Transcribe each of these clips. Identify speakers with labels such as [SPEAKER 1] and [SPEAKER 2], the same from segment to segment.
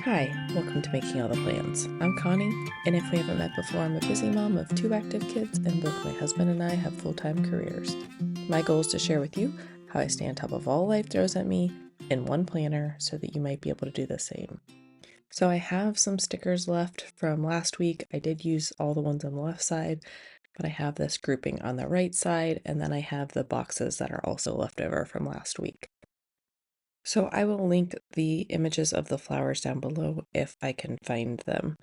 [SPEAKER 1] Hi, welcome to Making All the Plans. I'm Connie, and if we haven't met before, I'm a busy mom of 2 active kids, and both my husband and I have full-time careers. My goal is to share with you how I stay on top of all life throws at me in one planner so that you might be able to do the same. So I have some stickers left from last week. I did use all the ones on the left side, but I have this grouping on the right side, and then I have the boxes that are also left over from last week. So I will link the images of the flowers down below if I can find them.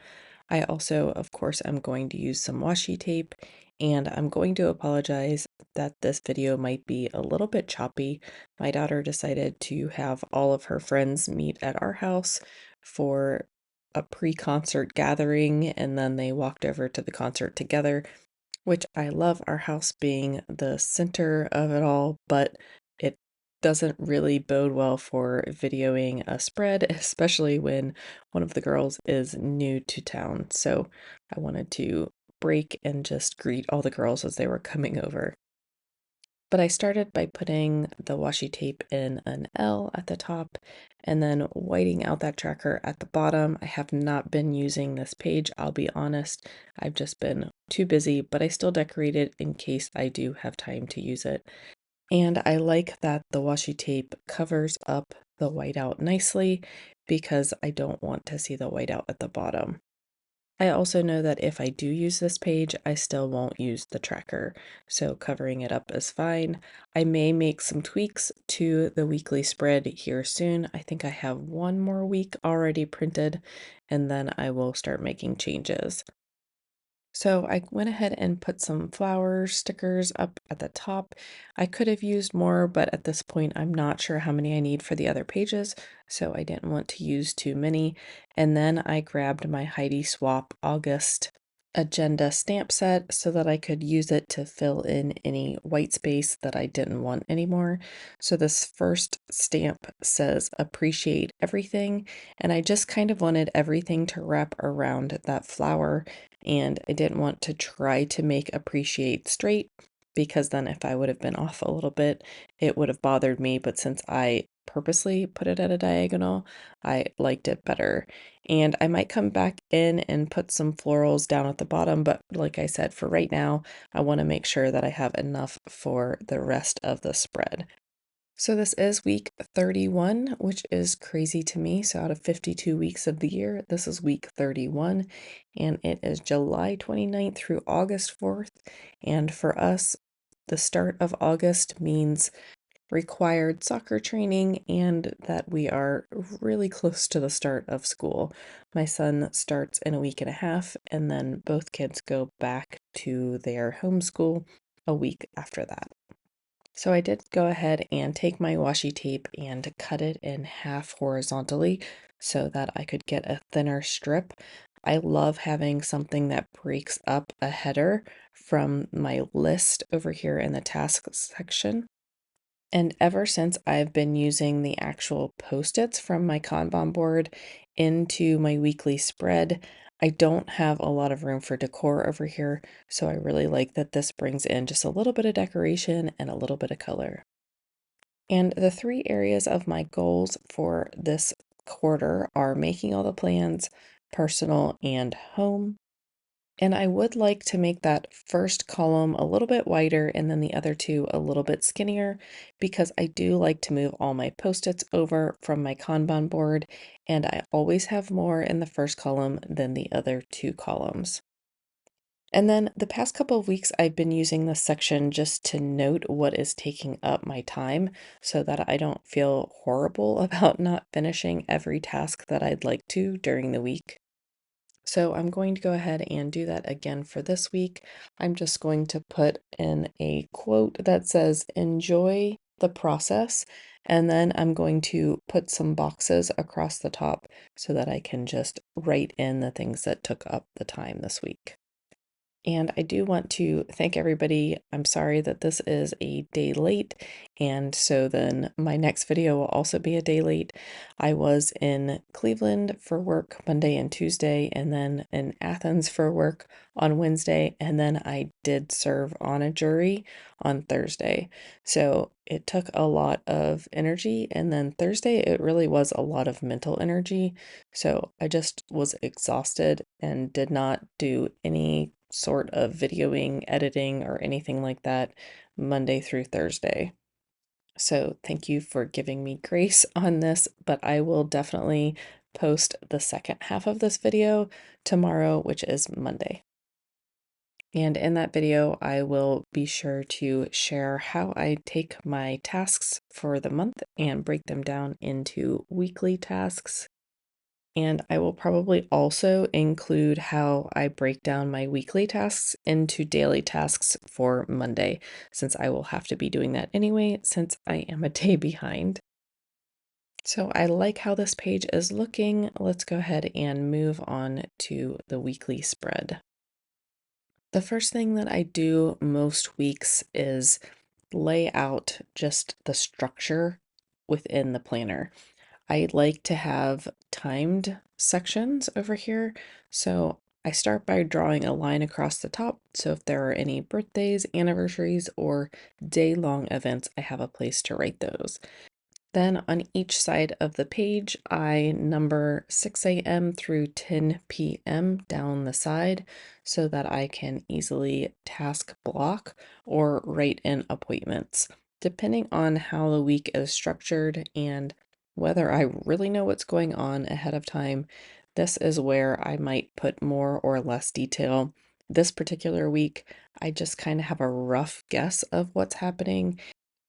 [SPEAKER 1] I also, of course, am going to use some washi tape, and I'm going to apologize that this video might be a little bit choppy. My daughter decided to have all of her friends meet at our house for a pre-concert gathering, and then they walked over to the concert together, which I love our house being the center of it all, but it doesn't really bode well for videoing a spread, especially when one of the girls is new to town. So I wanted to break and just greet all the girls as they were coming over. But I started by putting the washi tape in an L at the top and then whiting out that tracker at the bottom. I have not been using this page, I'll be honest. I've just been too busy, but I still decorate it in case I do have time to use it. And I like that the washi tape covers up the whiteout nicely because I don't want to see the whiteout at the bottom. I also know that if I do use this page, I still won't use the tracker, so covering it up is fine. I may make some tweaks to the weekly spread here soon. I think I have one more week already printed, and then I will start making changes. So I went ahead and put some flower stickers up at the top. I could have used more, but at this point I'm not sure how many I need for the other pages, so I didn't want to use too many. And then I grabbed my Heidi Swap August agenda stamp set so that I could use it to fill in any white space that I didn't want anymore. So this first stamp says appreciate everything, and I just kind of wanted everything to wrap around that flower, and I didn't want to try to make appreciate straight because then if I would have been off a little bit, it would have bothered me. But since I purposely put it at a diagonal, I liked it better. And I might come back in and put some florals down at the bottom, but like I said, for right now, I want to make sure that I have enough for the rest of the spread. So this is week 31, which is crazy to me. So out of 52 weeks of the year, this is week 31, and it is July 29th through August 4th. And for us, the start of August means required soccer training and that we are really close to the start of school. My son starts in a week and a half, and then both kids go back to their homeschool a week after that. So I did go ahead and take my washi tape and cut it in half horizontally so that I could get a thinner strip. I love having something that breaks up a header from my list over here in the tasks section. And ever since I've been using the actual Post-its from my Kanban board into my weekly spread, I don't have a lot of room for decor over here, so I really like that this brings in just a little bit of decoration and a little bit of color. And the three areas of my goals for this quarter are making all the plans, personal, and home. And I would like to make that first column a little bit wider and then the other two a little bit skinnier because I do like to move all my Post-its over from my Kanban board, and I always have more in the first column than the other two columns. And then the past couple of weeks, I've been using this section just to note what is taking up my time so that I don't feel horrible about not finishing every task that I'd like to during the week. So I'm going to go ahead and do that again for this week. I'm just going to put in a quote that says, enjoy the process. And then I'm going to put some boxes across the top so that I can just write in the things that took up the time this week. And I do want to thank everybody. I'm sorry that this is a day late, and so then my next video will also be a day late. I was in Cleveland for work Monday and Tuesday, and then in Athens for work on Wednesday, and then I did serve on a jury on Thursday. So it took a lot of energy, and then Thursday it really was a lot of mental energy. So I just was exhausted and did not do any sort of videoing, editing, or anything like that Monday through Thursday. So thank you for giving me grace on this, but I will definitely post the second half of this video tomorrow, which is Monday. And in that video, I will be sure to share how I take my tasks for the month and break them down into weekly tasks. And I will probably also include how I break down my weekly tasks into daily tasks for Monday, since I will have to be doing that anyway, since I am a day behind. So I like how this page is looking. Let's go ahead and move on to the weekly spread. The first thing that I do most weeks is lay out just the structure within the planner. I like to have timed sections over here. So I start by drawing a line across the top. So if there are any birthdays, anniversaries, or day-long events, I have a place to write those. Then on each side of the page, I number 6 a.m. through 10 p.m. down the side so that I can easily task block or write in appointments. Depending on how the week is structured and whether I really know what's going on ahead of time, this is where I might put more or less detail. This particular week, I just kind of have a rough guess of what's happening,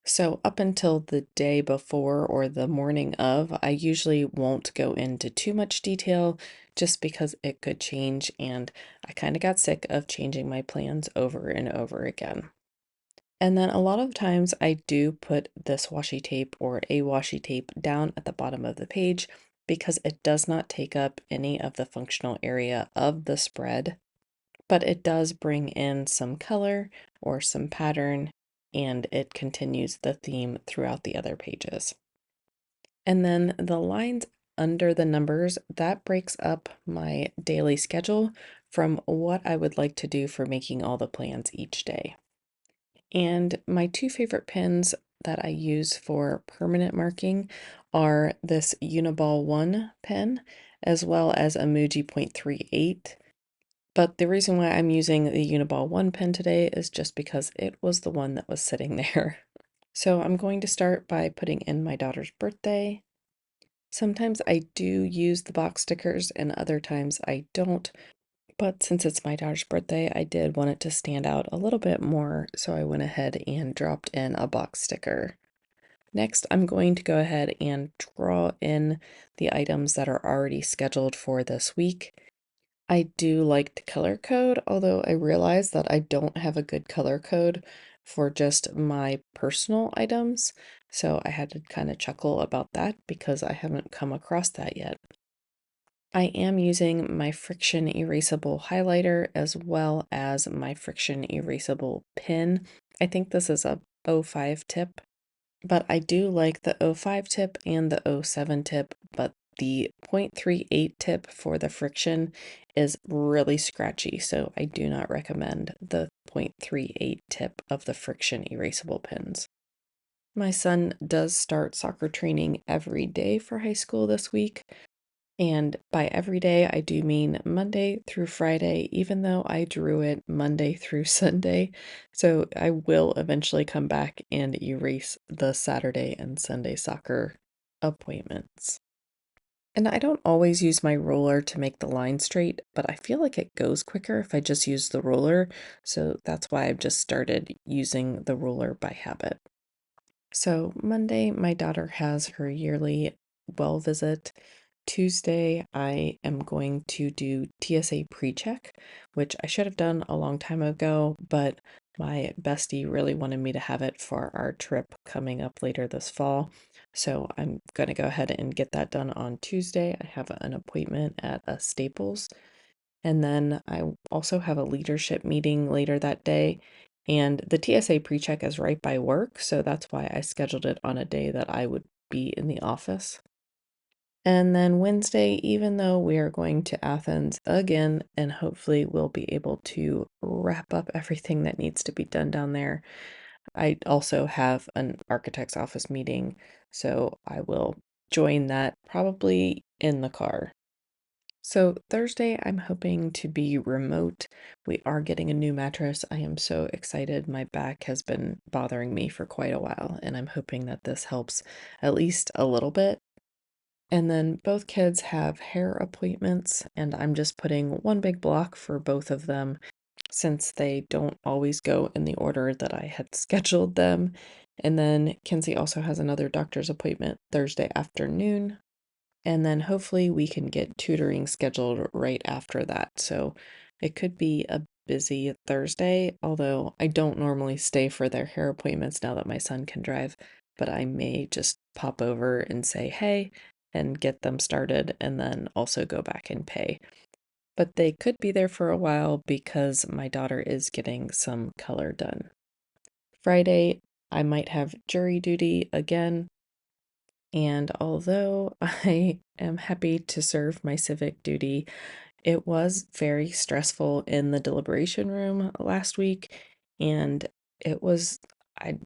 [SPEAKER 1] so up until the day before or the morning of, I usually won't go into too much detail just because it could change, and I kind of got sick of changing my plans over and over again. And then a lot of times I do put this washi tape or a washi tape down at the bottom of the page because it does not take up any of the functional area of the spread, but it does bring in some color or some pattern, and it continues the theme throughout the other pages. And then the lines under the numbers, that breaks up my daily schedule from what I would like to do for making all the plans each day. And my two favorite pens that I use for permanent marking are this Uniball 1 pen as well as a Muji .38. But the reason why I'm using the Uniball 1 pen today is just because it was the one that was sitting there. So I'm going to start by putting in my daughter's birthday. Sometimes I do use the box stickers and other times I don't. But since it's my daughter's birthday, I did want it to stand out a little bit more, so I went ahead and dropped in a box sticker. Next, I'm going to go ahead and draw in the items that are already scheduled for this week. I do like to color code, although I realize that I don't have a good color code for just my personal items. So I had to kind of chuckle about that because I haven't come across that yet. I am using my friction erasable highlighter as well as my friction erasable pen. I think this is a '05 tip, but I do like the '05 tip and the '07 tip, but the .38 tip for the friction is really scratchy, so I do not recommend the .38 tip of the friction erasable pens. My son does start soccer training every day for high school this week, and by every day, I do mean Monday through Friday, even though I drew it Monday through Sunday. So I will eventually come back and erase the Saturday and Sunday soccer appointments. And I don't always use my ruler to make the line straight, but I feel like it goes quicker if I just use the ruler. So that's why I've just started using the ruler by habit. So Monday, my daughter has her yearly well visit. Tuesday, I am going to do TSA pre-check, which I should have done a long time ago, but my bestie really wanted me to have it for our trip coming up later this fall. So I'm going to go ahead and get that done on Tuesday. I have an appointment at a Staples, And then I also have a leadership meeting later that day. And the TSA pre-check is right by work, so that's why I scheduled it on a day that I would be in the office. And then Wednesday, even though we are going to Athens again, and hopefully we'll be able to wrap up everything that needs to be done down there, I also have an architect's office meeting, so I will join that probably in the car. So Thursday, I'm hoping to be remote. We are getting a new mattress. I am so excited. My back has been bothering me for quite a while, and I'm hoping that this helps at least a little bit. And then both kids have hair appointments, and I'm just putting one big block for both of them since they don't always go in the order that I had scheduled them. And then Kinsey also has another doctor's appointment Thursday afternoon. And then hopefully we can get tutoring scheduled right after that. So it could be a busy Thursday, although I don't normally stay for their hair appointments now that my son can drive, but I may just pop over and say, hey, and get them started and then also go back and pay. But they could be there for a while because my daughter is getting some color done. Friday, I might have jury duty again. And although I am happy to serve my civic duty, it was very stressful in the deliberation room last week, and it was I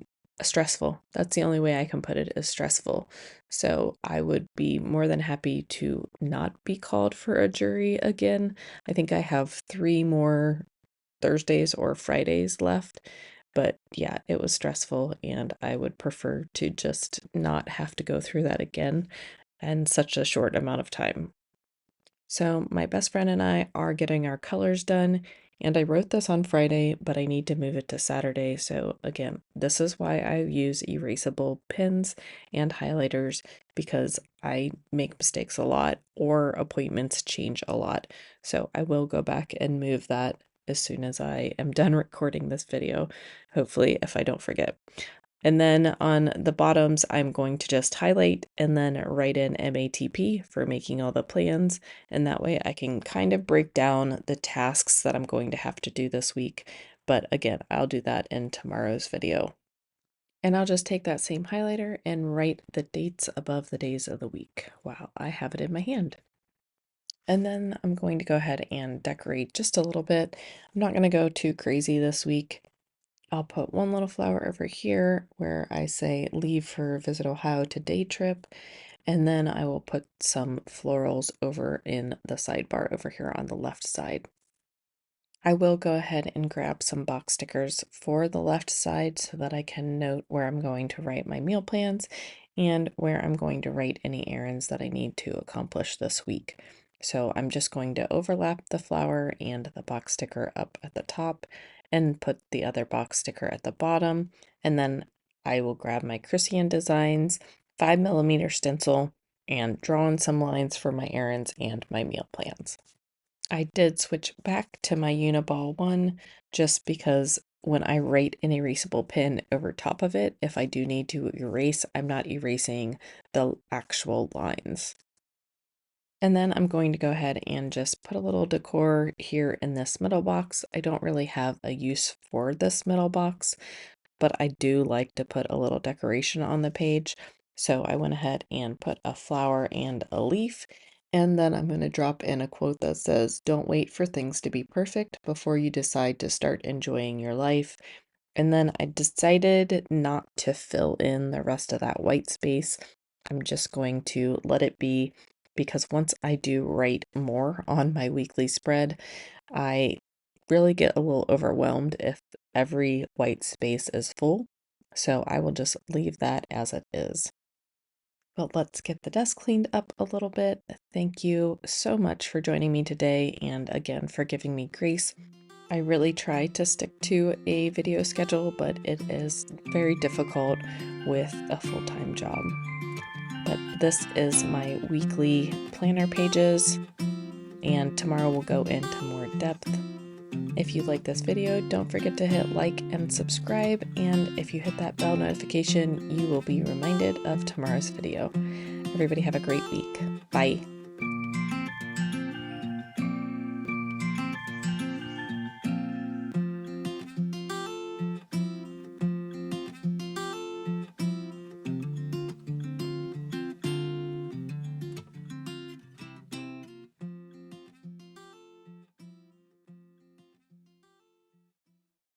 [SPEAKER 1] stressful. That's the only way I can put it, is stressful. So I would be more than happy to not be called for a jury again. I think I have 3 more Thursdays or Fridays left. But yeah, it was stressful, and I would prefer to just not have to go through that again in such a short amount of time. So, my best friend and I are getting our colors done, and I wrote this on Friday, but I need to move it to Saturday. So, again, this is why I use erasable pens and highlighters, because I make mistakes a lot or appointments change a lot. So, I will go back and move that as soon as I am done recording this video, hopefully, if I don't forget. And then on the bottoms, I'm going to just highlight and then write in MATP for making all the plans. And that way I can kind of break down the tasks that I'm going to have to do this week. But again, I'll do that in tomorrow's video. And I'll just take that same highlighter and write the dates above the days of the week. Wow, I have it in my hand. And then I'm going to go ahead and decorate just a little bit. I'm not going to go too crazy this week. I'll put one little flower over here where I say leave for Visit Ohio to day trip. And then I will put some florals over in the sidebar over here on the left side. I will go ahead and grab some box stickers for the left side so that I can note where I'm going to write my meal plans and where I'm going to write any errands that I need to accomplish this week. So I'm just going to overlap the flower and the box sticker up at the top and put the other box sticker at the bottom. And then I will grab my Christian Designs 5mm stencil and draw in some lines for my errands and my meal plans. I did switch back to my Uniball one just because when I write an erasable pen over top of it, if I do need to erase, I'm not erasing the actual lines. And then I'm going to go ahead and just put a little decor here in this middle box. I don't really have a use for this middle box, but I do like to put a little decoration on the page. So I went ahead and put a flower and a leaf. And then I'm going to drop in a quote that says, "Don't wait for things to be perfect before you decide to start enjoying your life." And then I decided not to fill in the rest of that white space. I'm just going to let it be, because once I do write more on my weekly spread, I really get a little overwhelmed if every white space is full. So I will just leave that as it is. But let's get the desk cleaned up a little bit. Thank you so much for joining me today, and again for giving me grace. I really try to stick to a video schedule, but it is very difficult with a full-time job. But this is my weekly planner pages, and tomorrow we'll go into more depth. If you like this video, don't forget to hit like and subscribe, and if you hit that bell notification, you will be reminded of tomorrow's video. Everybody have a great week. Bye.